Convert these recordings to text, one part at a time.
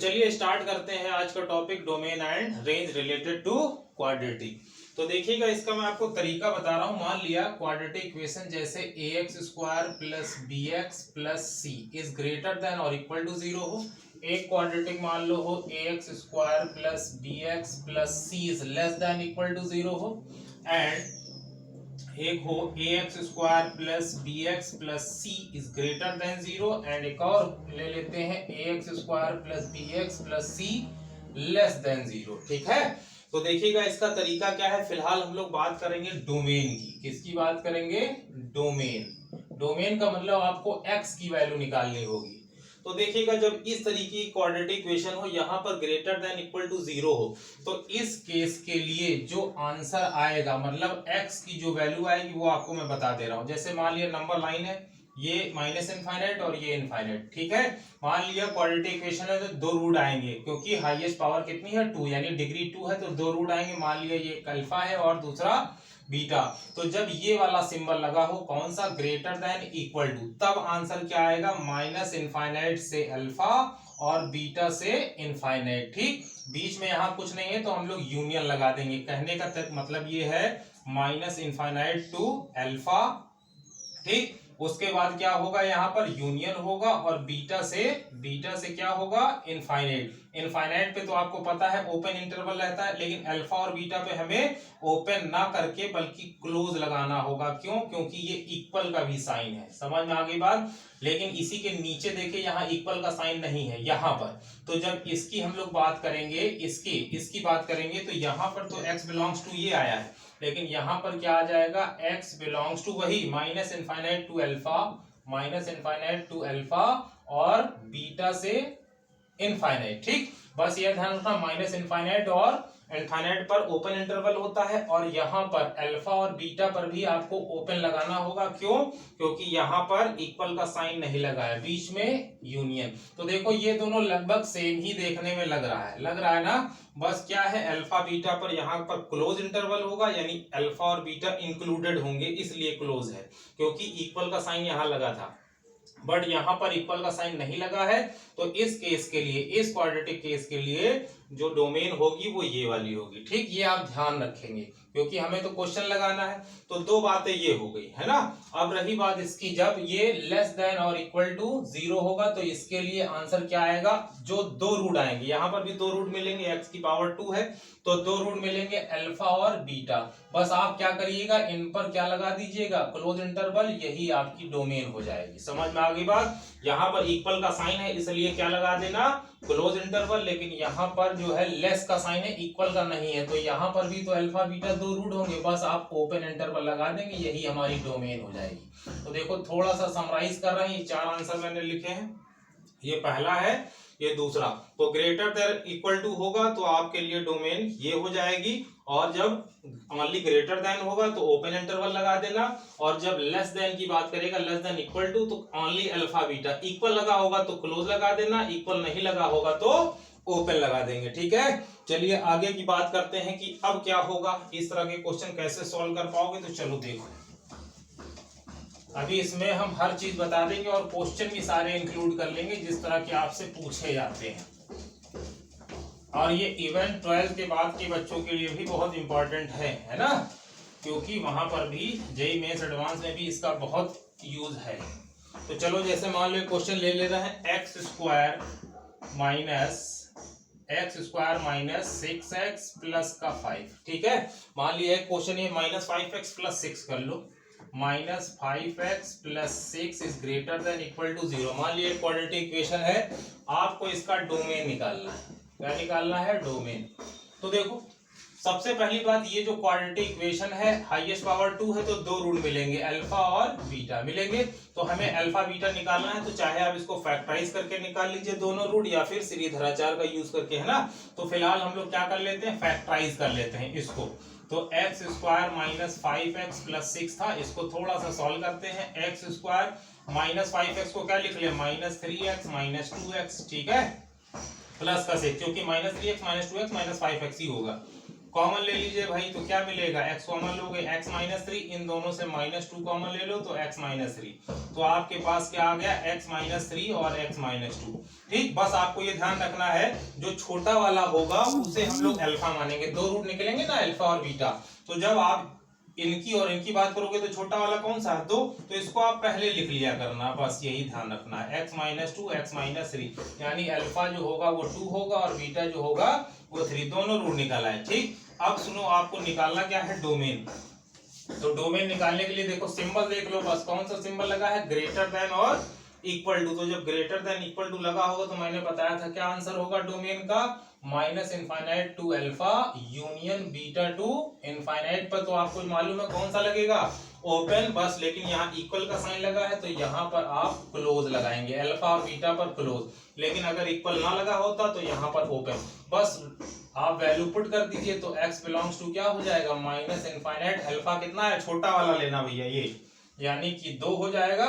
चलिए स्टार्ट करते हैं आज का topic domain and range related to quadratic. तो देखिएगा, इसका मैं आपको तरीका बता रहा हूं। मान लिया क्वाड्रेटिक इक्वेशन जैसे ax square plus bx plus c is greater than और इक्वल टू 0 हो। एक क्वाड्रेटिक मान लो हो ax square plus bx plus c is less than equal to 0 हो। एंड एक हो ax square plus bx plus c is greater than 0। And एक और ले लेते हैं ax square plus bx plus c less than 0। ठीक है, तो देखिएगा इसका तरीका क्या है। फिलहाल हम लोग बात करेंगे डोमेन की। किसकी बात करेंगे? डोमेन। डोमेन का मतलब आपको x की वैल्यू निकालनी होगी। तो देखिएगा, जब इस तरीके की क्वाड्रेटिक इक्वेशन हो, यहां पर ग्रेटर देन इक्वल टू 0 हो, तो इस केस के लिए जो आंसर आएगा, मतलब x की जो वैल्यू आएगी वो आपको मैं बता दे रहा हूं। जैसे मान लिया नंबर लाइन है, ये माइनस इनफाइनाइट और ये इनफाइनाइट। ठीक है, मान लिया क्वाड्रेटिक इक्वेशन है तो दो रूट आएंगे, क्योंकि हाईएस्ट पावर कितनी है 2, यानी डिग्री 2 है, तो दो रूट आएंगे। मान लिया ये अल्फा है और दूसरा बीटा। तो जब ये वाला सिंबल लगा हो, कौन सा? ग्रेटर देन इक्वल टू, तब आंसर क्या आएगा? माइनस इनफाइनाइट से अल्फा और बीटा से इनफाइनाइट। ठीक, बीच में यहां कुछ नहीं है तो हम लोग यूनियन लगा देंगे। कहने का मतलब ये है माइनस इनफाइनाइट टू अल्फा। ठीक, उसके बाद क्या होगा? यहाँ पर यूनियन होगा और बीटा से क्या होगा? इनफाइनाइट। इनफाइनाइट पे तो आपको पता है ओपन इंटरवल रहता है, लेकिन अल्फा और बीटा पे हमें ओपन ना करके बल्कि क्लोज लगाना होगा। क्यों? क्योंकि ये इक्वल का भी साइन है। समझ में आ गई बात? लेकिन इसी के नीचे देखिए, यहाँ इक्वल का साइन नहीं है यहाँ पर। तो जब इसकी हम लोग बात करेंगे, इसकी बात करेंगे, तो यहाँ पर तो x बिलोंग्स टू ये आया है, लेकिन यहां पर क्या आ जाएगा? x बिलोंग्स टू वही minus infinite to alpha, minus infinite to alpha और बीटा से इनफाइनाइट। ठीक, बस ये ध्यान रखना, माइनस इनफाइनाइट और इनफाइनाइट पर ओपन इंटरवल होता है, और यहां पर अल्फा और बीटा पर भी आपको ओपन लगाना होगा। क्यों? क्योंकि यहां पर इक्वल का साइन नहीं लगा है, बीच में यूनियन। तो देखो, ये दोनों लगभग सेम ही देखने में लग रहा है ना। बस क्या है, अल्फा बीटा पर यहां पर क्लोज इंटरवल होगा, यानी अल्फा और बीटा इंक्लूडेड होंगे, इसलिए क्लोज है, क्योंकि इक्वल का साइन यहां लगा था। बट यहां पर इक्वल का साइन नहीं लगा है, तो इस केस के लिए, इस क्वाड्रेटिक केस के लिए जो डोमेन होगी वो ये वाली होगी। ठीक, ये आप ध्यान रखेंगे, क्योंकि हमें तो क्वेश्चन लगाना है। तो दो बातें ये हो गई है ना। अब रही बात इसकी, जब ये लेस देन और इक्वल टू 0 होगा, तो इसके लिए आंसर क्या आएगा? जो दो रूट आएंगे, यहां पर भी दो रूट मिलेंगे, x की पावर 2 है, तो दो रूट मिलेंगे अल्फा और बीटा। बस आप क्या करिएगा, इन पर क्या लगा दीजिएगा? क्लोज इंटरवल, यही आपकी डोमेन हो जाएगी। समझ में आ गई बात? यहां पर इक्वल का साइन है, इसलिए क्या लगा देना? Close interval. लेकिन यहां पर जो है लेस का साइन है, इक्वल का नहीं है, तो यहां पर भी तो अल्फा बीटा दो रूट होंगे, बस आप ओपन इंटरवल लगा देंगे, यही हमारी डोमेन हो जाएगी। तो देखो, थोड़ा सा समराइज कर रहे हैं, ये चार आंसर मैंने लिखे हैं। ये पहला है, ये दूसरा। तो ग्रेटर देन इक्वल टू होगा तो आपके लिए डोमेन ये हो जाएगी, और जब ओनली ग्रेटर देन होगा तो ओपन इंटरवल लगा देना, और जब लेस देन की बात करेगा, लेस देन इक्वल टू, तो ओनली अल्फा बीटा। इक्वल लगा होगा तो क्लोज लगा देना, इक्वल नहीं लगा होगा तो ओपन लगा देंगे। ठीक है, चलिए आगे की बात करते हैं कि अब क्या होगा, इस तरह के क्वेश्चन कैसे सॉल्व कर पाओगे। तो चलो देखो, अभी इसमें हम हर चीज बता देंगे और क्वेश्चन भी सारे इंक्लूड कर लेंगे जिस तरह के आपसे पूछे जाते हैं। और ये इवन 12th के बाद के बच्चों के लिए भी बहुत इंपॉर्टेंट है ना, क्योंकि वहां पर भी जेईई मेंस एडवांस में भी इसका बहुत यूज है। तो चलो, जैसे मान लो क्वेश्चन ले रहे हैं, x square minus 6x plus का 5। ठीक है, मान लिया क्वेश्चन ये माइनस 5x प्लस 6 कर लो, minus 5x plus 6 is greater than equal to 0। मान लिया क्वाड्रेटिक इक्वेशन है, आपको इसका डोमेन निकालना है। क्या निकालना है? डोमेन। तो देखो, सबसे पहली बात, ये जो क्वाड्रेटिक इक्वेशन है, हाईएस्ट पावर 2 है, तो दो रूट मिलेंगे, अल्फा और बीटा मिलेंगे। तो हमें अल्फा बीटा निकालना है, तो चाहे आप इसको फैक्टराइज करके निकाल लीजिए दोनों रूट, या फिर श्रीधराचार्य का यूज करके, है ना। तो फिलहाल हम लोग क्या कर लेते हैं? फैक्टराइज कर लेते हैं इसको। तो x square minus 5x plus 6 था, इसको थोड़ा सा सॉल्व करते हैं। एक्स स्क्वायर माइनस 5x को क्या लिख लिया? Minus 3x minus 2x। ठीक है, प्लस का 6, क्योंकि minus 3x minus 2x minus 5x ही होगा। कॉमन ले लीजिए भाई, तो क्या मिलेगा, x कॉमन लोगे x माइनस 3, इन दोनों से -2 कॉमन ले लो तो x माइनस 3, तो आपके पास क्या आ गया, x माइनस 3 और x माइनस 2। ठीक, बस आपको ये ध्यान रखना है जो छोटा वाला होगा उसे हम लोग अल्फा मानेंगे, दो रूट निकलेंगे ना अल्फा और बीटा, तो जब आप इनकी और इनकी बात करोगे तो छोटा वाला कौन सा है, 2, तो इसको आप पहले लिख लिया करना, बस यही ध्यान रखना है, x माइनस 2 x माइनस 3, यानी अल्फा जो होगा वो 2 होगा और बीटा जो होगा वो 3, दोनों रूट निकाला है। ठीक, अब सुनो, आपको निकालना क्या है, डोमेन। तो डोमेन निकालने के लिए देखो सिंबल देख लो, बस कौन सा सिंबल लगा है, ग्रेटर देन और इक्वल टू। तो जब ग्रेटर देन इक्वल टू लगा होगा तो मैंने बताया था क्या आंसर होगा डोमेन का, minus infinite to alpha union beta to infinite पर, तो आपको मालूम है कौन सा लगेगा, ओपन, बस लेकिन यहाँ इक्वल का साइन लगा है तो यहाँ पर आप क्लोज लगाएंगे, अल्फा और बीटा पर क्लोज, लेकिन अगर इक्वल ना लगा होता तो यहाँ पर ओपन, बस आप वैल्यू पुट कर दीजिए तो x बिलोंग्स टू क्या हो जाएगा, माइनस इनफाइनाइट, अल्फा कितना है, छोटा वाला लेना भैया ये, यानी कि 2 हो जाएगा,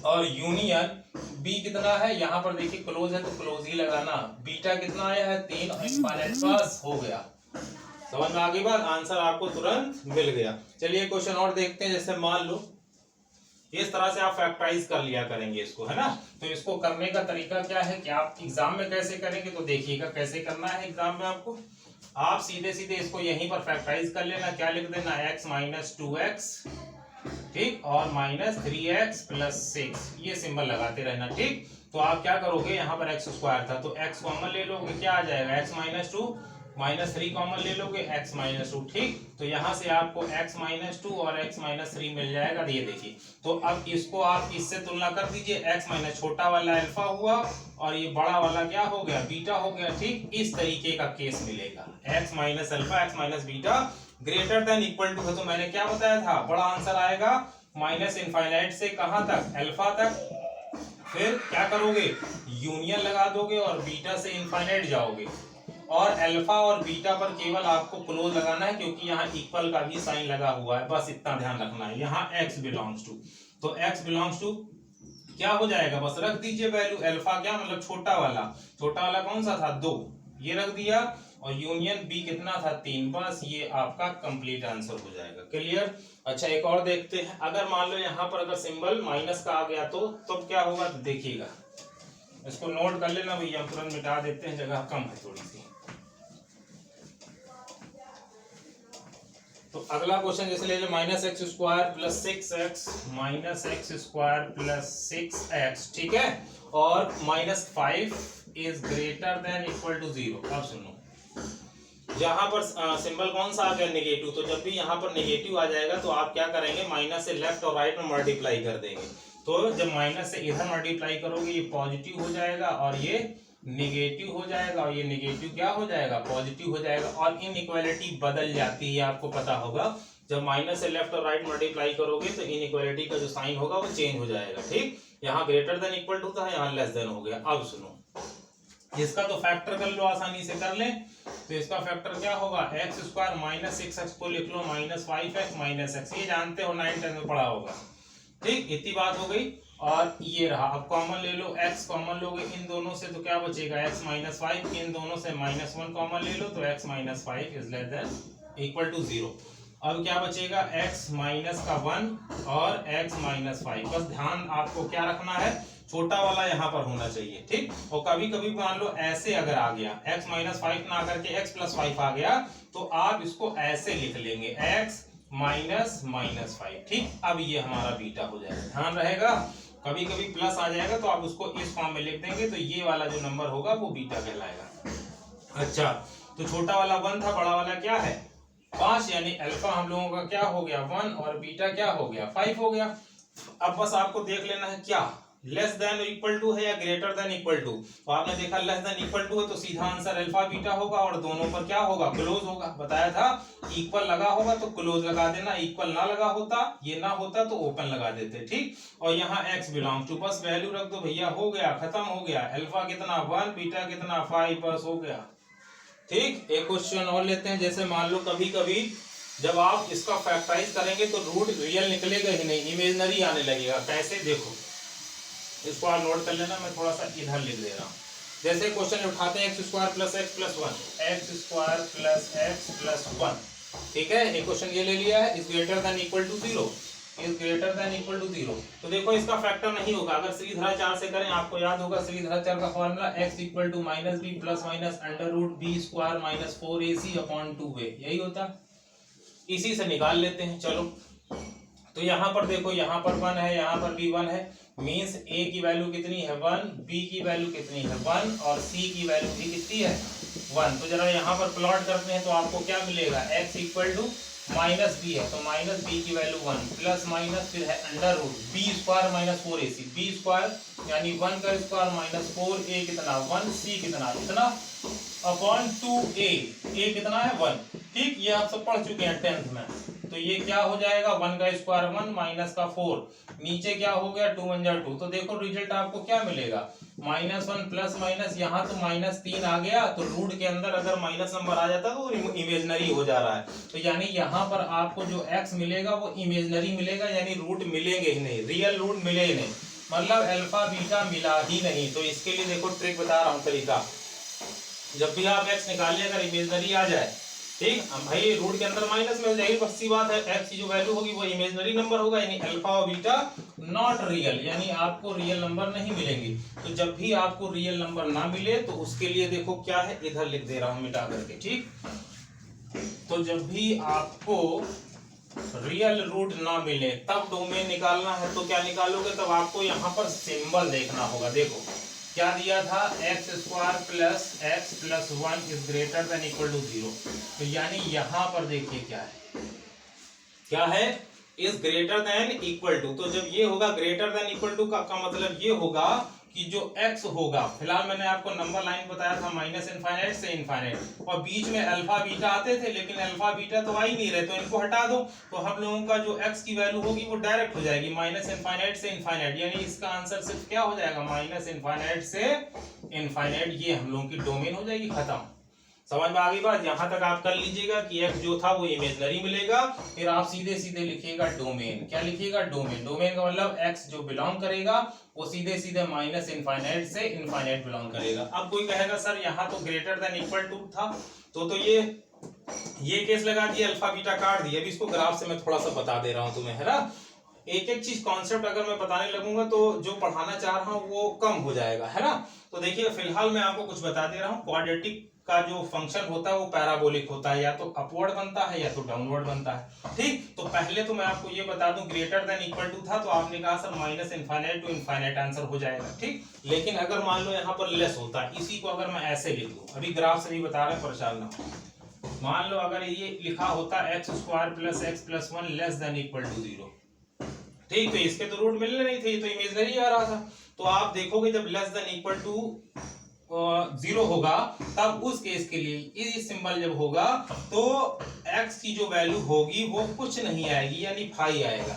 और यूनियन b कितना है, यहाँ पर देखिए क्लोज है तो क्लोज ही लगाना, बीटा कितना आया है 3, इनफाइनाइट, बस हो गया, समझ में आ गई बात, आंसर आपको तुरंत मिल गया। चलिए क्वेश्चन और देखते हैं, जैसे मान लो इस तरह से आप फैक्टराइज कर लिया करेंगे इसको, है ना, तो इसको करने का तरीका क्या है कि आप एग्जाम में कैसे करेंगे, तो देखिएगा कैसे करना है एग्जाम में आपको, आप सीधे सीधे इसको यहीं पर फैक्टराइज कर लेना, क्या लिख देना, x माइनस 2x, ठीक, और माइनस 3x प्लस 6, ये सिंबल लगाते रहना। ठीक, तो आप क्या करोगे, यहाँ पर x स्क्वायर था तो x कॉमन ले लोगे, क्या आ जाएगा, x माइनस 2, माइनस 3 कॉमन ले लोगे, x माइनस 2, ठीक, तो यहाँ से आपको x माइनस 2 और x माइनस 3 मिल जाएगा, ये देखिए, तो अब इसको आप इससे तुलना कर दीजिए, x माइनस छोटा वाला अल्फा हुआ और ये बड़ा वाला क्या हो गया, बीटा हो गया। ठीक, इस तरीके का केस मिलेगा, x minus alpha x minus beta greater than equal to है, तो मैंने क्या बताया था, बड़ा आंसर आएगा माइनस इनफाइनाइट से कहां तक, अल्फा तक, फिर क्या करोगे, यूनियन लगा दोगे और बीटा से इनफाइनाइट जाओगे, और अल्फा और बीटा पर केवल आपको क्लोज लगाना है क्योंकि यहाँ इक्वल का भी साइन लगा हुआ है, बस इतना ध्यान रखना है, यहाँ x बिलोंग्स टू, तो x बिलोंग्स टू क्या हो जाएगा, बस रख दीजिए वैल्यू, अल्फा क्या मतलब छोटा वाला कौन सा था, 2, ये रख दिया, और यूनियन b कितना था, 3, बस ये आपका कंप्लीट आंसर हो जाएगा। क्लियर। अच्छा एक और देखते हैं, अगर मान लो यहाँ पर अगर सिंबल माइनस का आ गया तो तब क्या होगा, तो देखिएगा, इसको नोट कर लेना भैया, हम तुरंत मिटा देते हैं, जगह कम है थोड़ी सी। तो अगला क्वेश्चन जैसे ले लो, minus x square plus 6x minus x square plus 6x, ठीक है, और minus 5 is greater than equal to 0। अब सुनो, यहाँ पर सिंबल कौन सा आ गया, नेगेटिव, तो जब भी यहाँ पर नेगेटिव आ जाएगा तो आप क्या करेंगे, माइनस से लेफ्ट और राइट में मल्टीप्लाई कर देंगे, तो जब माइनस से इधर मल्टीप्लाई करोगे ये पॉजिटिव हो जाएगा और ये नेगेटिव हो जाएगा, और ये नेगेटिव क्या हो जाएगा, पॉजिटिव हो जाएगा, और इनइक्वालिटी बदल जाती है, आपको पता होगा, जब माइनस से लेफ्ट और राइट मल्टीप्लाई करोगे तो इनइक्वालिटी का जो साइन होगा वो चेंज हो जाएगा। ठीक, यहाँ ग्रेटर देन इक्वल टू था, यहाँ लेस देन हो गया। अब सुनो, इसका तो फैक्टर कर लो, आसानी से कर लें, तो इसका फैक्टर क्या होगा, एक्स स्क्वायर माइनस 6x को लिख लो माइनस 5x माइनस x, ये जानते हो 9 10 में पढ़ा होगा। ठीक, इतनी बात हो गई, और ये रहा, अब कॉमन ले लो, x कॉमन लोगे इन दोनों से तो क्या बचेगा, x माइनस 5, इन दोनों से माइनस 1 कॉमन ले लो तो x minus 5 is less than equal to 0। अब क्या बचेगा, x माइनस का 1 और x माइनस 5, बस ध्यान आपको क्या रखना है, छोटा वाला यहाँ पर होना चाहिए। ठीक, और कभी कभी मान लो ऐसे अगर आ गया, x माइनस 5 ना करके x प्लस 5 आ गया तो आप इसको ऐसे लिख लेंगे, x माइनस माइनस 5। ठीक, अब ये हमारा बीटा हो जाएगा, ध्यान रहेगा, कभी कभी प्लस आ जाएगा तो आप उसको इस फॉर्म में लिख देंगे, तो ये वाला जो नंबर होगा वो बीटा कहलाएगा। अच्छा, तो छोटा वाला 1 था, बड़ा वाला क्या है 5, यानी अल्फा हम लोगों का क्या हो गया 1 और बीटा क्या हो गया 5 हो गया। अब बस आपको देख लेना है क्या लेस देन इक्वल टू है या ग्रेटर देन इक्वल टू, तो आपने देखा लेस देन इक्वल टू है तो सीधा आंसर अल्फा बीटा होगा, और दोनों पर क्या होगा, क्लोज होगा। बताया था इक्वल लगा होगा तो क्लोज लगा देना, इक्वल ना लगा होता, ये ना होता तो ओपन लगा देते। ठीक, और यहाँ x बिलोंग टू, बस वैल्यू रख दो भैया, हो गया, खत्म हो गया, अल्फा कितना 1 बीटा कितना 5, बस हो गया। ठीक, एक क्वेश्चन और लेते हैं, जैसे मान लो कभी कभी जब आप इसका फैक्टराइज करेंगे तो रूट रियल निकलेगा ही नहीं, इमेजिनरी आने लगेगा। कैसे, देखो इसको आप नोट कर लेना, मैं थोड़ा सा इधर लिख दे रहा हूँ। जैसे क्वेश्चन उठाते हैं x square plus x plus one, x square plus x plus one, ठीक है, एक क्वेश्चन ये ले लिया है, is greater than equal to zero, is greater than equal to zero. तो देखो इसका फैक्टर नहीं होगा, अगर श्रीधराचार्य से करें, आपको याद होगा श्रीधराचार्य का formula x equal to minus b plus minus under root b square minus 4ac upon 2a, यही होता, इसी से निकाल लेते हैं। चलो तो यहाँ पर देखो, यहाँ पर 1 है, यहाँ पर भी 1 है, मीन्स a की वैल्यू कितनी है 1, b की वैल्यू कितनी है 1 और c की वैल्यू भी कितनी है 1। तो जरा यहाँ पर प्लॉट करते हैं तो आपको क्या मिलेगा, x equal to minus b है तो माइनस बी की वैल्यू 1 प्लस माइनस फिर है under root b square minus 4ac, b square यानी 1 का स्क्वायर माइनस 4a कितना 1, c कितना इतना अपॉन 2a, a कितना है 1, ठीक, ये आप सब पढ़ चुके हैं 10th में। तो ये क्या हो जाएगा 1 का स्क्वायर 1 माइनस का 4, नीचे क्या हो गया 2 1 जा 2, तो देखो रिजल्ट आपको क्या मिलेगा माइनस 1 प्लस माइनस, यहाँ तो माइनस 3 आ गया, तो रूट के अंदर अगर माइनस नंबर आ जाता तो इमेजनरी हो जा रहा है, तो यानी यहाँ पर आपको जो x मिलेगा वो इमेजनरी मिलेगा, यानी रूट मिलेंगे ही नहीं, रियल रूट मिले ही नहीं, मतलब अल्फा बीटा मिला ही नहीं। तो इसके लिए देखो ट्रिक बता रहा हूँ तरीका, जब भी आप x निकालिए अगर इमेजनरी आ जाए, ठीक, भाई रूट के अंदर माइनस मिल जाएगी, बस सी बात है, x की जो वैल्यू होगी वो इमेजनरी नंबर होगा, यानी अल्फा और बीटा नॉट रियल, यानी आपको रियल नंबर नहीं मिलेंगे। तो जब भी आपको रियल नंबर ना मिले तो उसके लिए देखो क्या है, इधर लिख दे रहा हूं मिटा करके, ठीक, तो जब भी आपको रियल रूट ना मिले तब डोमेन निकालना है, तो क्या निकालोगे, तब आपको यहाँ पर सिंबल देखना होगा। देखो क्या दिया था, x square plus x plus 1 is greater than equal to 0, तो यानी यहाँ पर देखिए क्या है, क्या है, is greater than equal to, तो जब ये होगा ग्रेटर देन इक्वल टू का मतलब ये होगा कि जो x होगा, फिलहाल मैंने आपको नंबर लाइन बताया था माइनस इनफाइनाइट से इनफाइनाइट, और बीच में अल्फा बीटा आते थे, लेकिन अल्फा बीटा तो आ ही नहीं रहे, तो इनको हटा दो, तो हम लोगों का जो x की वैल्यू होगी वो डायरेक्ट हो जाएगी माइनस इनफाइनाइट से इनफाइनाइट, यानी इसका आंसर सिर्फ क्या हो जाएगा माइनस इनफाइनाइट से इनफाइनाइट, ये हम लोगों की डोमेन हो जाएगी, खत्म। समझ में आ गई बात, यहां तक आप कर लीजिएगा कि x जो था वो इमेजनरी मिलेगा, फिर आप सीधे सीधे लिखिएगा डोमेन, क्या लिखिएगा डोमेन, डोमेन का मतलब x जो बिलोंग करेगा वो सीधे सीधे माइनस इनफाइनाइट से इनफाइनाइट बिलोंग करेगा। अब कोई कहेगा सर यहाँ तो ग्रेटर देन इक्वल टू था, तो ये केस लगा दिया, अल्फा बीटा काट दिया, अभी इसको ग्राफ से मैं थोड़ा सा बता दे रहा हूँ तुम्हें, है ना, एक एक चीज कॉन्सेप्ट अगर मैं बताने लगूंगा तो जो पढ़ाना चाह रहा हूँ वो कम हो जाएगा, है ना। तो देखिए फिलहाल मैं आपको कुछ बता दे रहा हूँ, क्वाड्रेटिक का जो फंक्शन होता है वो पैराबोलिक होता है, या तो अपवर्ड बनता है या तो डाउनवर्ड बनता है, ठीक। तो पहले तो मैं आपको ये बता दूं ग्रेटर देन इक्वल टू था तो आपने कहा sir minus infinite to infinite answer हो जाएगा, ठीक। लेकिन अगर मान लो यहाँ पर लेस होता है, इसी को अगर मैं ऐसे लिख दूं, अभी ग्राफ से भी बता रहे हैं, परेशान ना, मान लो अगर ये लिखा होता x square plus x plus 1 less than equal to 0, ठीक, तो इसके तो रूट मिलने नहीं थे, तो इमेजनरी आ रहा था। तो आप देखोगे जब लेस देन इक्वल टू 0 होगा तब उस केस के लिए ये सिंबल जब होगा तो x की जो वैल्यू होगी वो कुछ नहीं आएगी, यानी फाई आएगा।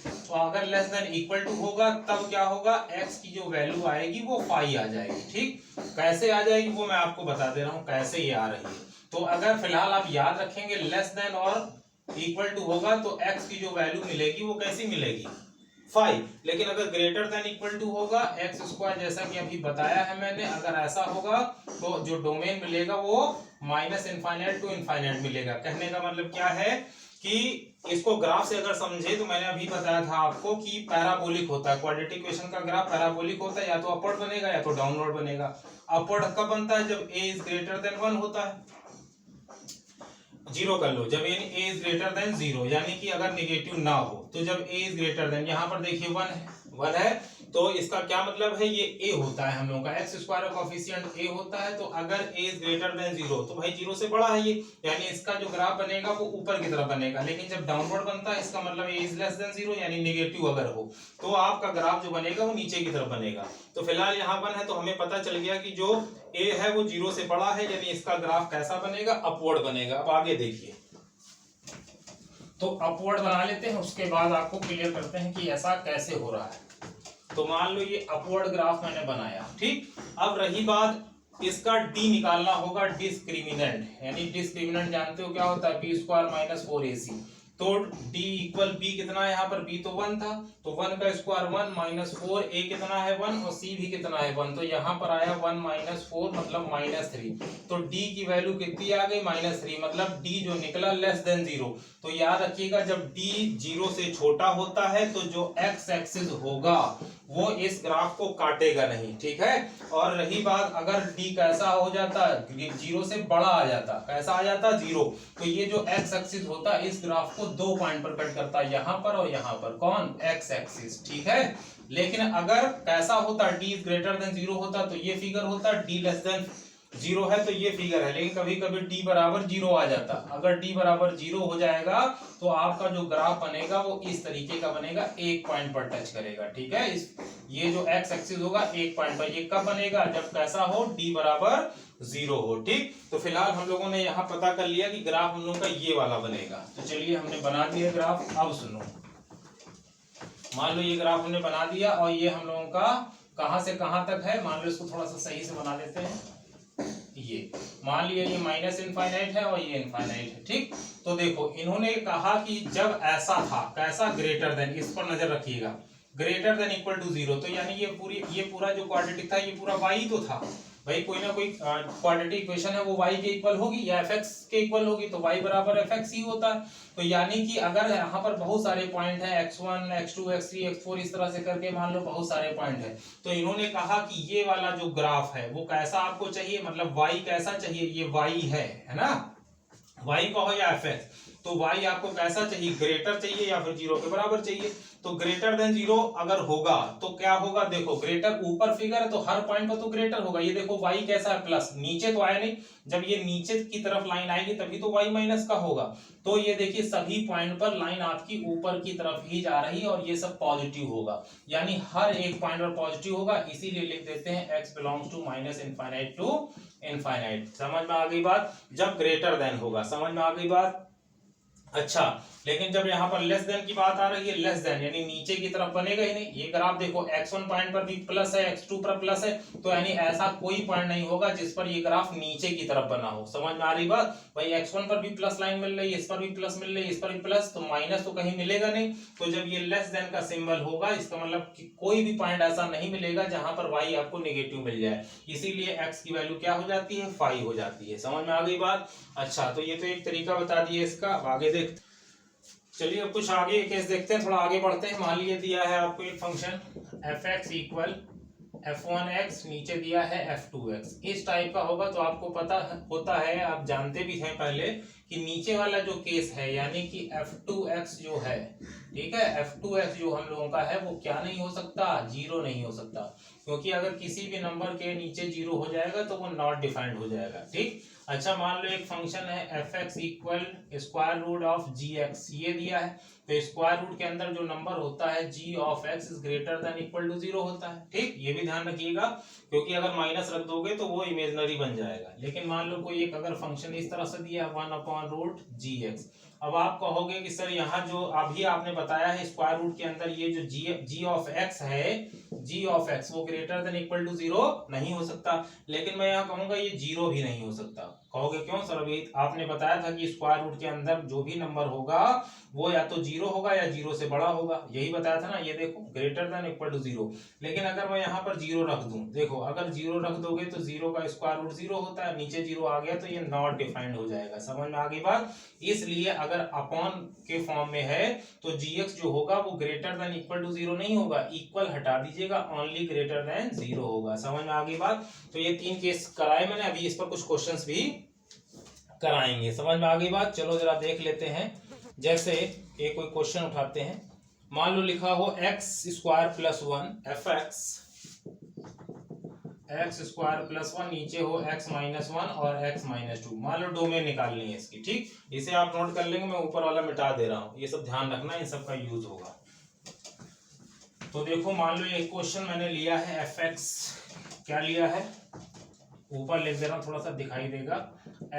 तो अगर लेस देन इक्वल टू होगा तब क्या होगा, x की जो वैल्यू आएगी वो फाई आ जाएगी, ठीक। कैसे आ जाएगी वो मैं आपको बता दे रहा हूँ कैसे ये आ रही है। तो अगर फिलहाल आप याद रखेंगे लेस देन और इक्वल टू होगा तो x की जो वैल्यू मिलेगी वो कैसी मिलेगी, 5, लेकिन अगर ग्रेटर देन इक्वल टू होगा एक्स स्क्वायर, जैसा कि अभी बताया है मैंने, अगर ऐसा होगा तो जो डोमेन मिलेगा वो माइनस इनफाइनाइट टू इनफाइनाइट मिलेगा। कहने का मतलब क्या है कि इसको ग्राफ से अगर समझे तो मैंने अभी बताया था आपको कि पैराबोलिक होता है, क्वाड्रेटिक इक्वेशन का ग्राफ पैराबोलिक होता है, या तो अपवर्ड बनेगा या तो डाउनवर्ड बनेगा। अपवर्ड कब बनता है, जब a इज ग्रेटर देन 1 होता है, 0 कर लो, जब a इज ग्रेटर देन 0, यानी कि अगर नेगेटिव ना हो, तो जब a इज ग्रेटर देन, यहाँ पर देखिए 1 है, तो इसका क्या मतलब है, ये a होता है हम लोगों का, एक्स स्क्वायर का कोफिशिएंट a होता है, तो अगर a इज ग्रेटर देन 0 तो भाई 0 से बड़ा है ये, यानी इसका जो ग्राफ बनेगा वो ऊपर की तरफ बनेगा। लेकिन जब डाउनवर्ड बनता है इसका मतलब a इज लेस देन 0, यानी नेगेटिव अगर हो तो आपका ग्राफ जो बनेगा वो नीचे की तरफ बनेगा। तो फिलहाल यहाँ 1 है तो हमें पता चल गया कि जो a है वो 0 से बड़ा है, यानी इसका ग्राफ कैसा बनेगा, अपवर्ड बनेगा। अब आगे देखिए, तो अपवर्ड बना लेते हैं, उसके बाद आपको क्लियर करते हैं कि ऐसा कैसे हो रहा है। तो मान लो ये अपवर्ड ग्राफ मैंने बनाया, ठीक। अब रही बात इसका d निकालना होगा, डिस्क्रिमिनेंट, यानी डिस्क्रिमिनेंट जानते हो क्या होता है, बी स्क्वायर माइनस 4ac। तो d इक्वल b कितना है यहाँ पर, b तो 1 था, तो 1 का स्क्वायर 1 माइनस 4, a कितना है 1 और c भी कितना है 1, तो यहाँ पर आया 1 माइनस 4 मतलब -3। तो d की वैल्यू कितनी आ गई, -3, मतलब d जो निकला लेस देन 0। तो याद रखिएगा जब d 0 से छोटा होता है तो जो x एक्सिस होगा वो इस ग्राफ को काटेगा नहीं, ठीक है। और रही बात अगर d कैसा हो जाता, 0 से बड़ा आ जाता, कैसा आ जाता 0, तो ये जो x एक्सिस होता इस ग्राफ को 2 पॉइंट पर कट करता, यहाँ पर और यहाँ पर, कौन, x एक्सिस, ठीक है। लेकिन अगर कैसा होता, d ग्रेटर देन 0 होता तो ये फिगर होता, d लेस देन 0 है तो ये फिगर है। लेकिन कभी कभी d बराबर 0 आ जाता, अगर d बराबर 0 हो जाएगा तो आपका जो ग्राफ बनेगा वो इस तरीके का बनेगा, एक पॉइंट पर टच करेगा, ठीक है। इस ये जो x एक्सिस होगा एक पॉइंट पर, ये कब बनेगा, जब कैसा हो, d बराबर 0 हो, ठीक। तो फिलहाल हम लोगों ने यहाँ पता कर लिया कि ग्राफ हम लोगों का ये वाला बनेगा। तो चलिए हमने बना दिया ग्राफ। अब सुनो, मान लो ये ग्राफ हमने बना दिया और ये हम लोगों का कहां से कहां तक है, मान लो इसको थोड़ा सा सही से बना देते हैं। ये मान लिया ये माइनस इनफाइनाइट है और ये इनफाइनाइट है, ठीक। तो देखो इन्होंने कहा कि जब ऐसा था, कैसा, ग्रेटर देन, इस पर नजर रखिएगा, ग्रेटर देन इक्वल टू 0, तो यानी ये पूरा जो क्वाड्रेटिक था ये पूरा y तो था भाई, कोई ना कोई क्वाड्रेटिक इक्वेशन है वो y के इक्वल होगी या fx के इक्वल होगी, तो y बराबर fx ही होता है। तो यानी कि अगर यहाँ पर बहुत सारे पॉइंट है, x1 x2 x3 x4 इस तरह से करके मान लो बहुत सारे पॉइंट है, तो इन्होंने कहा कि ये वाला जो ग्राफ है वो कैसा आपको चाहिए, मतलब y कैसा चाहिए, ये y है ना, y कहो या fx, तो y आपको कैसा चाहिए, ग्रेटर चाहिए या फिर 0 के बराबर चाहिए। तो ग्रेटर देन 0 अगर होगा तो क्या होगा, देखो ग्रेटर ऊपर फिगर है तो हर पॉइंट पर तो ग्रेटर होगा। ये देखो y कैसा है, प्लस, नीचे तो आया नहीं, जब ये नीचे की तरफ लाइन आएगी तभी तो y माइनस का होगा। तो ये देखिए सभी पॉइंट पर लाइन आपकी ऊपर की तरफ ही जा रही है और ये सब पॉजिटिव होगा, यानी हर एक पॉइंट पर पॉजिटिव होगा, इसीलिए लिख देते हैं x belongs to minus infinite to infinite. समझ में आ गई बात, जब ग्रेटर देन होगा, समझ में आ गई बात। अच्छा, लेकिन जब यहाँ पर लेस देन की बात आ रही है, लेस देन यानी नीचे की तरफ बनेगा ही नहीं। ये ग्राफ देखो x1 पॉइंट पर भी प्लस है, x2 पर प्लस है, तो यानी ऐसा कोई पॉइंट नहीं होगा जिस पर ये ग्राफ नीचे की तरफ बना हो। समझ में आ रही बात भाई, x1 पर भी प्लस लाइन मिल रही है, इस पर भी प्लस मिल रही है, इस पर भी प्लस, तो माइनस तो कहीं मिलेगा नहीं। तो जब ये लेस देन का सिंबल होगा इसका मतलब कि कोई भी पॉइंट ऐसा नहीं मिलेगा जहां पर y आपको नेगेटिव मिल जाए, इसीलिए x की वैल्यू क्या हो जाती है, 5 हो जाती है। समझ में आ गई बात। अच्छा, तो ये तो एक तरीका बता दिए इसका, आगे देखते। चलिए अब कुछ आगे केस देखते हैं, थोड़ा आगे बढ़ते हैं। मान लीजिए दिया है आपको एक फंक्शन f(x) इक्वल f1x, नीचे दिया है f2x, इस टाइप का होगा तो आपको पता होता है, आप जानते भी हैं पहले कि नीचे वाला जो केस है यानी कि f2x जो है, ठीक है, f2x जो हम लोगों का है वो क्या नहीं हो सकता, 0 नहीं हो सकता, क्योंकि अगर किसी भी नंबर के नीचे 0 हो जाएगा तो वो नॉट डिफाइंड हो जाएगा, ठीक। अच्छा, मान लो एक फंक्शन है f(x) equal square root of gx, ये दिया है, तो स्क्वायर रूट के अंदर जो नंबर होता है g of x is greater than equal to 0 होता है, ठीक। ये भी ध्यान रखिएगा, क्योंकि अगर माइनस रख दोगे तो वो इमेजिनरी बन जाएगा। लेकिन मान लो कोई एक अगर फंक्शन इस तरह से दिया 1/√gx, अब आप कहोगे कि सर यहाँ जो अभी आपने बताया है स्क्वायर रूट के अंदर ये जो g ऑफ x है, g ऑफ x वो ग्रेटर देन इक्वल टू 0 नहीं हो सकता। लेकिन मैं यहाँ कहूंगा ये 0 भी नहीं हो सकता। कहोगे क्यों सर, अभी आपने बताया था कि स्क्वायर रूट के अंदर जो भी नंबर होगा वो या तो 0 होगा या 0 से बड़ा होगा, यही बताया था ना। ये देखो ग्रेटर देन इक्वल टू 0, लेकिन अगर मैं यहाँ पर 0 रख दूं, देखो अगर 0 रख दोगे तो 0 का स्क्वायर रूट 0 होता है, नीचे 0 आ गया तो ये नॉट डिफाइंड हो जाएगा। समझ में आ गई बात। इसलिए अगर अपॉन के फॉर्म में है तो gx जो होगा वो ग्रेटर देन इक्वल टू 0 नहीं होगा, इक्वल हटा दीजिएगा, ओनली ग्रेटर देन 0 होगा। समझ में आ गई बात। तो ये 3 केस कराए मैंने, अभी इस पर कुछ क्वेश्चंस भी कराएंगे। समझ में आ गई बात। चलो जरा देख लेते हैं, जैसे एक कोई क्वेश्चन उठाते हैं, मान लो लिखा हो x square plus 1 f(x) x square plus 1, नीचे हो x माइनस 1 और x माइनस 2। मान लो डोमेन निकालनी है इसकी, ठीक। इसे आप नोट कर लेंगे, मैं ऊपर वाला मिटा दे रहा हूं, ये सब ध्यान रखना, इन सब का यूज होगा। तो देखो मान लो एक क्वेश्चन मैंने लिया है f(x), क्या लिया है, ऊपर लिख दे रहा हूं, थोड़ा सा दिखाई देगा,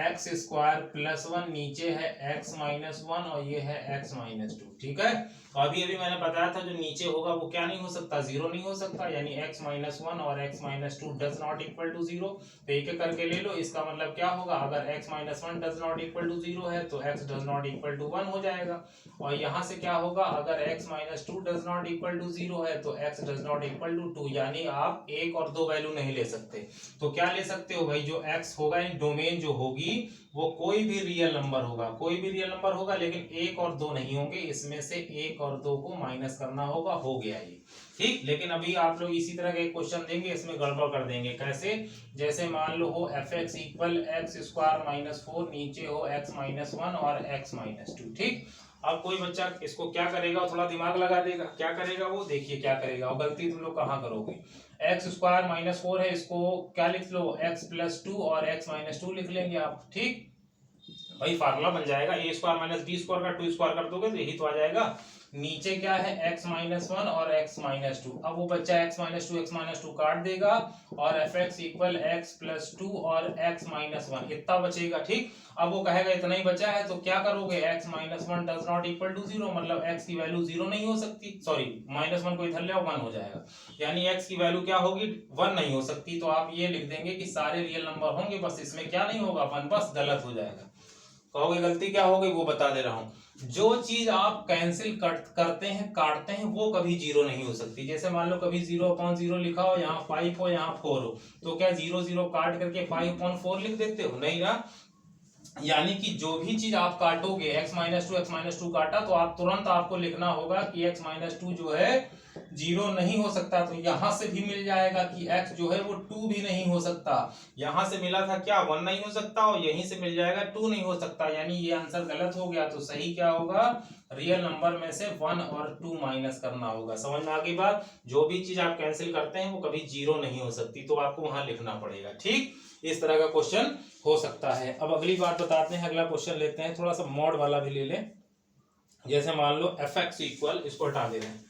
एक्स स्क्वायर प्लस 1, नीचे है एक्स माइनस 1 और ये है एक्स माइनस 2। ठीक है, तो अभी अभी मैंने बताया था जो नीचे होगा वो क्या नहीं हो सकता, जीरो नहीं हो सकता, यानी एक्स माइनस 1 और x minus 2 does not equal to zero. तो एक एक करके ले लो, इसका मतलब क्या होगा, अगर x minus 1 does not equal to zero है तो x does not equal to 1 हो जाएगा। और यहाँ से क्या होगा, अगर x minus 2 does not equal to 0 है तो x does not equal to 2, यानी आप एक और दो वैल्यू नहीं ले सकते। तो क्या ले सकते हो भाई, जो x होगा इन डोमेन जो होगी वो कोई भी रियल नंबर होगा, कोई भी रियल नंबर होगा, लेकिन एक और दो नहीं होंगे, इसमें से एक और दो को माइनस करना होगा, हो गया ये। ठीक, लेकिन अभी आप लोग इसी तरह के क्वेश्चन देंगे, इसमें गड़बड़ कर देंगे। कैसे, जैसे मान लो हो F x equal x square minus 4, नीचे हो एक्स माइनस 1 और एक्स माइनस 2। ठीक, अब कोई बच्चा इसको क्या करेगा, थोड़ा दिमाग लगा देगा, क्या करेगा वो, देखिए क्या करेगा, और गलती तुम लोग कहाँ करोगे। एक्स स्क्वायर माइनस 4 है, इसको क्या लिख लो, एक्स प्लस 2 और एक्स माइनस 2 लिख लेंगे आप। ठीक भाई, फार्मूला बन जाएगा, ए स्क्वायर माइनस बी स्क्वायर का 2 स्क्वायर कर दोगे तो यही तो आ जाएगा। नीचे क्या है, x माइनस 1 और x माइनस 2। अब वो बच्चा x माइनस 2 काट देगा और F x equal x plus 2 और x माइनस 1 इतना बचेगा। ठीक, अब वो कहेगा इतना ही बचा है तो क्या करोगे, x minus 1 does not equal to 0, मतलब x की वैल्यू 0 नहीं हो सकती, सॉरी माइनस 1 को इधर ले आओ 1 हो जाएगा, यानी x की वैल्यू क्या होगी, 1 नहीं हो सकती। तो आप ये लिख देंगे कि सारे रियल नंबर होंगे, बस इसमें क्या नहीं होगा, 1, बस गलत हो जाएगा। कहोगे गलती क्या हो गई, वो बता दे रहा हूं। जो चीज आप कैंसिल करते हैं, काटते हैं, वो कभी जीरो नहीं हो सकती। जैसे मान लो कभी 0/0 लिखा हो, यहाँ 5 हो, यहाँ 4 हो, तो क्या 0 0 काट करके 5/4 लिख देते हो, नहीं ना। यानी कि जो भी चीज आप काटोगे, x माइनस 2 काटा तो आप तुरंत आपको लिखना होगा कि x माइनस 2 जो है जीरो नहीं हो सकता। तो यहां से भी मिल जाएगा कि x जो है वो 2 भी नहीं हो सकता। यहां से मिला था क्या, 1 नहीं हो सकता, और यहीं से मिल जाएगा 2 नहीं हो सकता, यानी ये आंसर गलत हो गया। तो सही क्या होगा, रियल नंबर में से 1 और 2 माइनस करना होगा। समझ में आ गई बात, जो भी चीज आप कैंसिल करते हैं वो कभी जीरो नहीं हो सकती, तो आपको वहां लिखना पड़ेगा। ठीक, इस तरह का क्वेश्चन हो सकता है। अब अगली बात बताते हैं, अगला क्वेश्चन लेते हैं, थोड़ा सा मॉड वाला भी ले लें। जैसे मान लो एफ एक्स इक्वल, इसको हटा दे रहे हैं,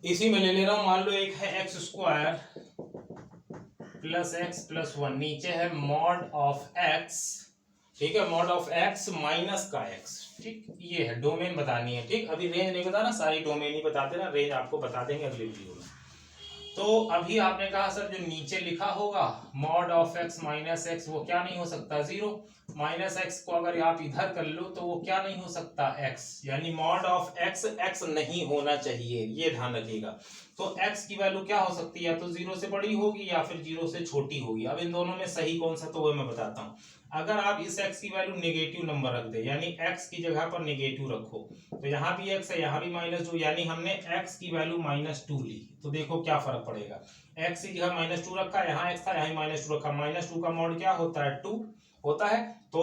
इसी में ले रहा हूं, मान लो एक है x square plus x plus 1, नीचे है मॉड ऑफ एक्स। ठीक है, मॉड ऑफ एक्स माइनस का एक्स। ठीक, ये है डोमेन बतानी है। ठीक, अभी रेंज नहीं बताना, सारी डोमेन ही बताते ना, रेंज आपको बता देंगे अगले वीडियो में। तो अभी आपने कहा सर जो नीचे लिखा होगा mod of x minus x, वो क्या नहीं हो सकता, जीरो। माइनस एक्स को अगर आप इधर कर लो तो वो क्या नहीं हो सकता, एक्स, यानी मॉड ऑफ एक्स एक्स नहीं होना चाहिए, ये ध्यान रखिएगा। तो एक्स की वैल्यू क्या हो सकती है, या तो जीरो से बड़ी होगी या फिर जीरो से छोटी होगी। अब इन दोनों में सही कौन सा, तो वो मैं बताता हूँ। अगर आप इस x की वैल्यू नेगेटिव नंबर रख दे, यानी x की जगह पर नेगेटिव रखो, तो यहाँ भी x है, यहाँ भी -2, यानी हमने x की वैल्यू -2 ली, तो देखो क्या फर्क पड़ेगा। x की जगह -2 रखा, यहाँ x था, यहाँ -2 रखा, -2 का मॉड क्या होता है, 2 होता है। तो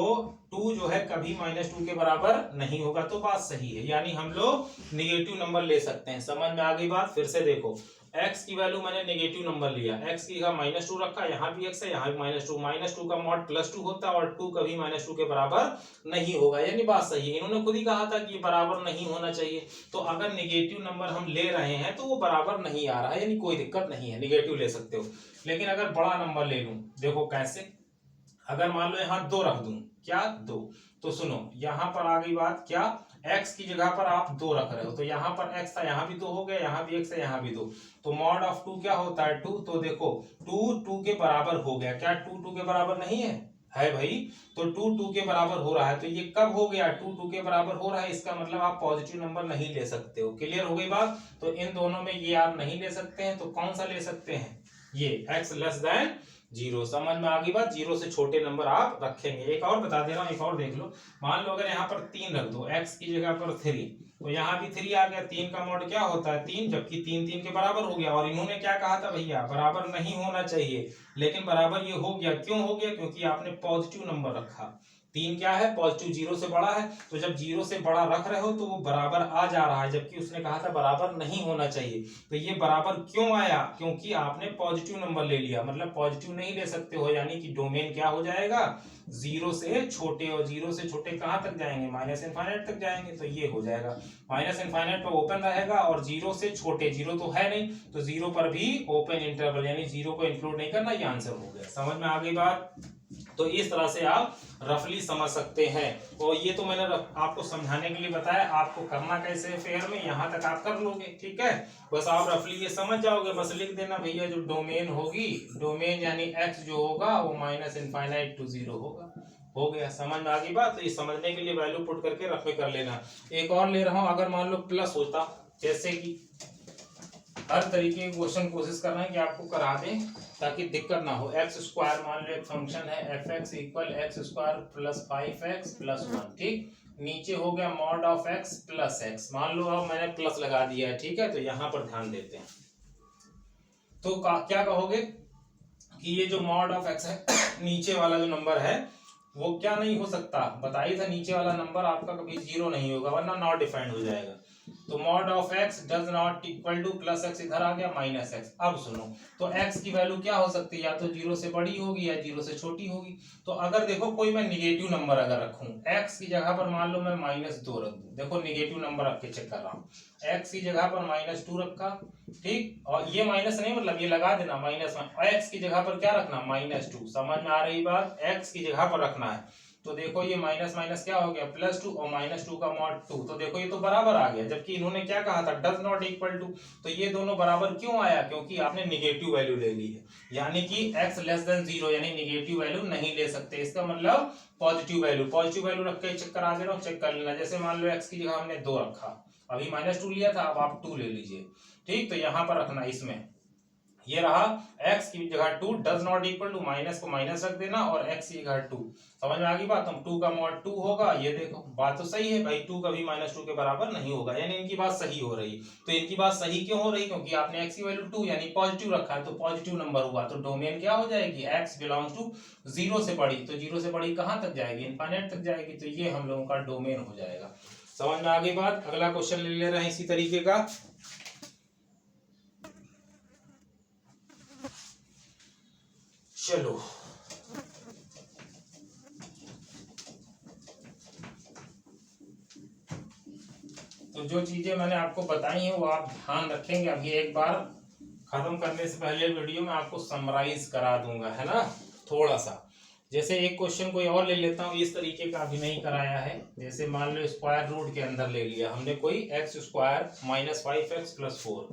2 जो है कभी -2 के बराबर नहीं होगा, तो बात सही है, यानी हम लोग नेगेटिव नंबर ले सकते हैं। समझ में आ गई बात, फिर से देखो, x की वैल्यू मैंने नेगेटिव नंबर लिया, x की जगह -2 रखा, यहाँ भी x है, यहाँ भी -2 का मॉड +2 होता है, और 2 कभी -2 के बराबर नहीं होगा, यानी बात सही है। इन्होंने खुद ही कहा था कि ये बराबर नहीं होना चाहिए, तो अगर नेगेटिव नंबर हम ले रहे हैं तो वो बराबर नहीं आ रहा है, यानी कोई दिक्कत नहीं है, नेगेटिव ले सकते हो। लेकिन अगर बड़ा नंबर ले लूं, देखो कैसे, अगर मान लो यहाँ 2 रख दूं, क्या 2, तो सुनो यहाँ पर आ गई बात, क्या x की जगह पर आप 2 रख रहे हो, तो यहाँ पर x था, यहाँ भी 2 हो गया, यहाँ भी x है, यहाँ भी 2, तो मॉड ऑफ 2 क्या होता है, 2। तो देखो 2 के बराबर हो गया, क्या 2 के बराबर नहीं है, है भाई। तो 2 के बराबर हो रहा है, तो ये कब हो गया, 2 के बराबर हो रहा है, इसका मतलब आप पॉजिटिव नंबर नहीं ले सकते हो। क्लियर हो गई बात, तो इन दोनों में ये आप नहीं ले सकते हैं, तो कौन सा ले सकते हैं, ये x लेस देन 0। समझ में आ गई बात, 0 से छोटे नंबर आप रखेंगे। एक और बता दे रहा हूं, एक और देख लो, मान लो अगर यहाँ पर 3 रख दो, x की जगह पर 3, तो यहाँ भी 3 आ गया, 3 का मॉड क्या होता है 3, जबकि 3 के बराबर हो गया। और इन्होंने क्या कहा था भैया, बराबर नहीं होना चाहिए, लेकिन बराबर ये हो गया। क्यों हो गया, क्योंकि आपने पॉजिटिव नंबर रखा। 3 क्या है पॉजिटिव, 0 से बड़ा है, तो जब 0 से बड़ा रख रहे हो तो वो बराबर आ जा रहा है, जबकि उसने कहा था बराबर नहीं होना चाहिए। तो ये बराबर क्यों आया, क्योंकि आपने पॉजिटिव नंबर ले लिया, मतलब पॉजिटिव नहीं ले सकते हो, यानी कि डोमेन क्या हो जाएगा 0 से छोटे, और 0 से छोटे कहाँ तक जाएंगे माइनस इनफाइनाइट तक जाएंगे, तो ये हो जाएगा माइनस इनफाइनाइट पर ओपन रहेगा, और 0 से छोटे, 0 तो है नहीं तो 0 पर भी ओपन इंटरवल, यानी 0 को इंक्लूड नहीं करना, ये आंसर हो गया। समझ में आ गई बात। तो इस तरह से आप रफली समझ सकते हैं, और ये तो मैंने आपको समझाने के लिए बताया, आपको करना कैसे फेयर में यहाँ तक आप कर लोगे, ठीक है। बस आप रफली ये समझ जाओगे, बस लिख देना भैया जो डोमेन होगी, डोमेन यानी एक्स जो होगा वो माइनस इनफाइनाइट टू 0 होगा, हो गया। समझ में आ गई बात। तो ये समझने के लिए वैल्यू पुट करके रफ में कर लेना। एक और ले रहा हूं, अगर मान लो प्लस होता, जैसे कि हर तरीके के क्वेश्चन कोशिश कर रहे हैं कि आपको करा दें ताकि दिक्कत ना हो। एक्स स्क्वायर मान लो एक फंक्शन है F x equal x square plus 5x plus 1, ठीक। नीचे हो गया mod of x plus x, मान लो अब मैंने प्लस लगा दिया है, ठीक है। तो यहाँ पर ध्यान देते हैं, तो क्या कहोगे कि ये जो मॉड ऑफ एक्स है नीचे वाला जो नंबर है वो क्या नहीं हो सकता, बताइए था नीचे वाला नंबर आपका कभी 0 नहीं होगा वरना नॉट डिफाइंड हो जाएगा। तो mod of x does not equal two plus x, इधर आ गया माइनस एक्स। अब सुनो, तो एक्स की वैल्यू क्या हो सकती है, या तो 0 से बड़ी होगी या 0 से छोटी होगी। तो अगर देखो कोई मैं निगेटिव नंबर अगर रखूं, एक्स की जगह पर मान लो मैं -2 रख दूं, देखो निगेटिव नंबर रख के चेक कर रहा हूँ, एक्स की जगह पर -2 रखा, ठीक। और ये माइनस नहीं, मतलब ये लगा देना -1, एक्स की जगह पर क्या रखना -2, समझ में आ रही बात, एक्स की जगह पर रखना है। तो देखो ये माइनस माइनस क्या हो गया +2 और -2 का मॉड 2, तो देखो ये तो बराबर आ गया, जबकि इन्होंने क्या कहा था डज नॉट इक्वल टू। तो ये दोनों बराबर क्यों आया, क्योंकि आपने निगेटिव वैल्यू ले ली है, यानी कि x लेस देन 0, यानी निगेटिव वैल्यू नहीं ले सकते, इसका मतलब पॉजिटिव वैल्यू रख के चेक करा दे रहा हूँ, चेक कर लेना। जैसे मान लो x की जगह हमने 2 रखा, अभी -2 लिया था, अब आप 2 ले लीजिए, ठीक। तो यहाँ पर रखना, इसमें ये रहा x की जगह 2 does not equal to, minus को माइनस रख देना और x की जगह 2, समझ में आ गई बात। तो 2 का मॉड 2 होगा, ये देखो बात तो सही है भाई, 2 कभी -2 के बराबर नहीं होगा, यानी इनकी बात सही हो रही। तो इनकी बात सही क्यों हो रही, क्योंकि आपने x की वैल्यू 2 यानी पॉजिटिव रखा है, तो पॉजिटिव नंबर हुआ, तो डोमेन क्या हो जाएगी x बिलोंग्स टू 0 से बड़ी, तो 0 से बड़ी कहां तक जाएगी, इनफाइनाइट तक जाएगी, तो ये हम लोगों का डोमेन हो जाएगा। समझ में आ गई बात। अगला क्वेश्चन ले रहे हैं इसी तरीके का, चलो। तो जो चीजें मैंने आपको बताई हैं वो आप ध्यान रखेंगे। अभी एक बार खत्म करने से पहले वीडियो में आपको समराइज करा दूंगा, है ना, थोड़ा सा। जैसे एक क्वेश्चन कोई और ले लेता हूँ, इस तरीके का अभी नहीं कराया है। जैसे मान लो स्क्वायर रूट के अंदर ले लिया हमने कोई x square minus 5x plus 4,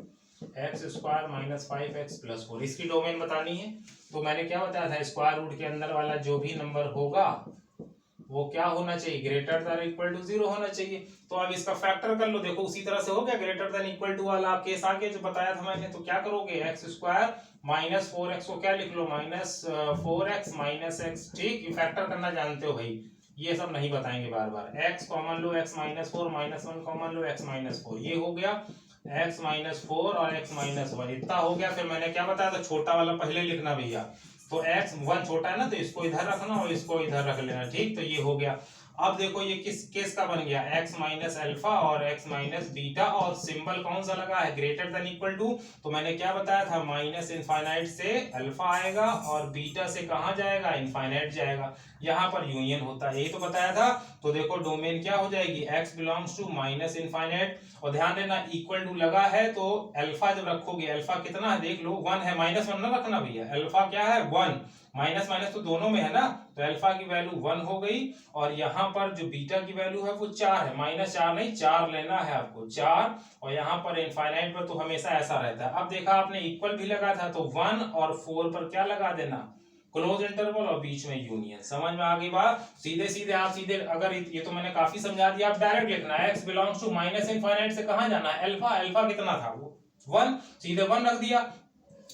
x square minus 5x plus 4, इसकी डोमेन बतानी है। तो मैंने क्या बताया था, स्क्वायर रूट के अंदर वाला जो भी नंबर होगा वो क्या होना चाहिए, ग्रेटर देन इक्वल टू 0 होना चाहिए। तो अब इसका फैक्टर कर लो, देखो उसी तरह से हो गया, ग्रेटर देन इक्वल टू वाला केस आगे जो बताया था मैंने। तो क्या करोगे, एक्स स्क्वायर माइनस 4x को क्या लिख लो, -4x माइनस एक्स, ठीक। ये फैक्टर करना जानते हो भाई, ये सब नहीं बताएंगे बार बार। x कॉमन लो, x -4 -1 कॉमन लो, x -4, ये हो गया x -4 और x -1, इतना हो गया। फिर मैंने क्या बताया था, छोटा वाला पहले लिखना भैया, तो x1 छोटा है ना, तो इसको इधर रखना और इसको इधर रख लेना, ठीक। तो ये हो गया। अब देखो ये किस केस का बन गया, x माइनस अल्फा और x माइनस बीटा, और सिंबल कौन सा लगा है, ग्रेटर देन इक्वल टू। तो मैंने क्या बताया था, माइनस इनफाइनाइट से अल्फा आएगा और बीटा से कहाँ जाएगा, इनफाइनाइट जाएगा, यहाँ पर यूनियन होता है, यही तो बताया था। तो देखो डोमेन क्या हो जाएगी, x belongs to minus infinite, और ध्यान देना इक्वल टू लगा है तो अल्फा जब रखोगे, अल्फा कितना है देख लो, 1 है, -1 ना रखना भैया, अल्फा क्या है 1, माइनस माइनस तो दोनों में है ना, तो अल्फा की वैल्यू 1 हो गई, और यहाँ पर जो बीटा की वैल्यू है वो 4 है, -4 नहीं 4 लेना है आपको, 4, और यहाँ पर इनफाइनाइट पर तो हमेशा ऐसा रहता है। अब देखा आपने इक्वल भी लगा था, तो 1 और 4 पर क्या लगा देना, क्लोज इंटरवल और बीच में यूनियन। समझ में आ गई बात। सीधे सीधे आप सीधे, अगर ये तो मैंने काफी समझा दिया, आप डायरेक्ट लिखना है x belongs to minus infinite से कहां जाना है, अल्फा, अल्फा कितना था वो 1, सीधे 1 रख दिया,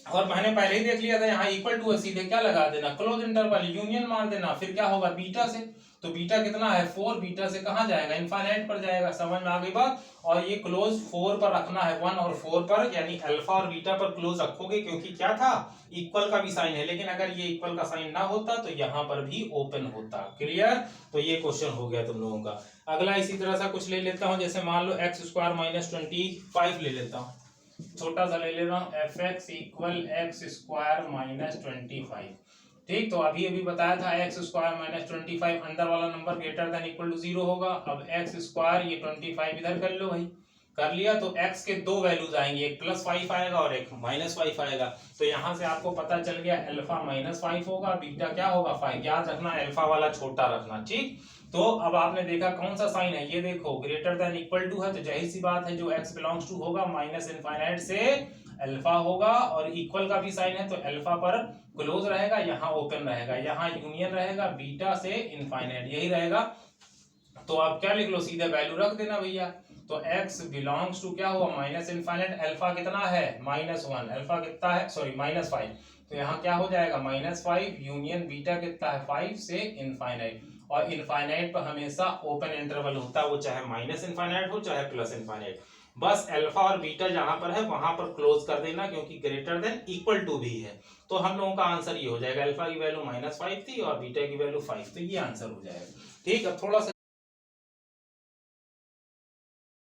और मैंने पहले ही देख लिया था यहाँ इक्वल टू है, सीधे क्या लगा देना, क्लोज इंटरवल यूनियन मार देना, फिर क्या होगा बीटा से, तो बीटा कितना है 4, बीटा से कहाँ जाएगा इनफाइनाइट पर जाएगा, समझ में आ गई बात। और ये क्लोज 4 पर रखना है 1 और 4 पर, यानी अल्फा और बीटा पर क्लोज रखोगे, क्योंकि क्या था इक्वल का भी साइन है, लेकिन अगर ये इक्वल का साइन ना होता तो यहाँ पर भी ओपन होता। क्लियर, तो ये क्वेश्चन हो गया तुम लोगों का। अगला इसी तरह सा कुछ ले लेता हूँ, जैसे मान लो एक्स स्क्वायर माइनस 25 ले लेता हूँ, छोटा सा ले ले रहा हूँ, F x equal x square minus 25। ठीक, तो अभी अभी बताया था एक्स स्क्वायर माइनस 25 अंदर वाला number greater than equal to 0 होगा। अब एक्स स्क्वायर ये 25 इधर कर लो भाई, कर लिया, तो x के दो वैल्यूज आएंगे, एक +5 आएगा और एक -5 आएगा। तो यहाँ से आपको पता चल गया अल्फा -5 होगा, बीटा क्या होगा 5। याद रखना अल्फा वाला छोटा रखना, ठीक। तो अब आपने देखा कौन सा साइन है, ये देखो ग्रेटर देन इक्वल टू है, तो जाहिर सी बात है जो x बिलोंग्स टू होगा माइनस इनफाइनाइट से अल्फा होगा, और इक्वल का भी साइन है तो अल्फा पर क्लोज रहेगा, यहाँ ओपन रहेगा, यहाँ यूनियन रहेगा बीटा से इनफाइनाइट, यही रहेगा। तो आप क्या लिख लो, सीधे वैल्यू रख देना भैया। तो x बिलोंग्स टू क्या हुआ माइनस इनफाइनाइट, अल्फा कितना है -1, अल्फा कितना है सॉरी -5, तो यहाँ क्या हो जाएगा -5 यूनियन बीटा कितना है 5 से इनफाइनाइट। और इनफाइनाइट पर हमेशा ओपन इंटरवल होता है, वो चाहे माइनस इनफाइनाइट हो चाहे प्लस इनफाइनाइट, बस अल्फा और बीटा जहां पर है वहां पर क्लोज कर देना, क्योंकि ग्रेटर देन इक्वल टू भी है। तो हम लोगों का आंसर ये हो जाएगा, अल्फा की वैल्यू -5 थी और बीटा की वैल्यू 5, तो ये आंसर हो जाएगा। ठीक, अब थोड़ा सा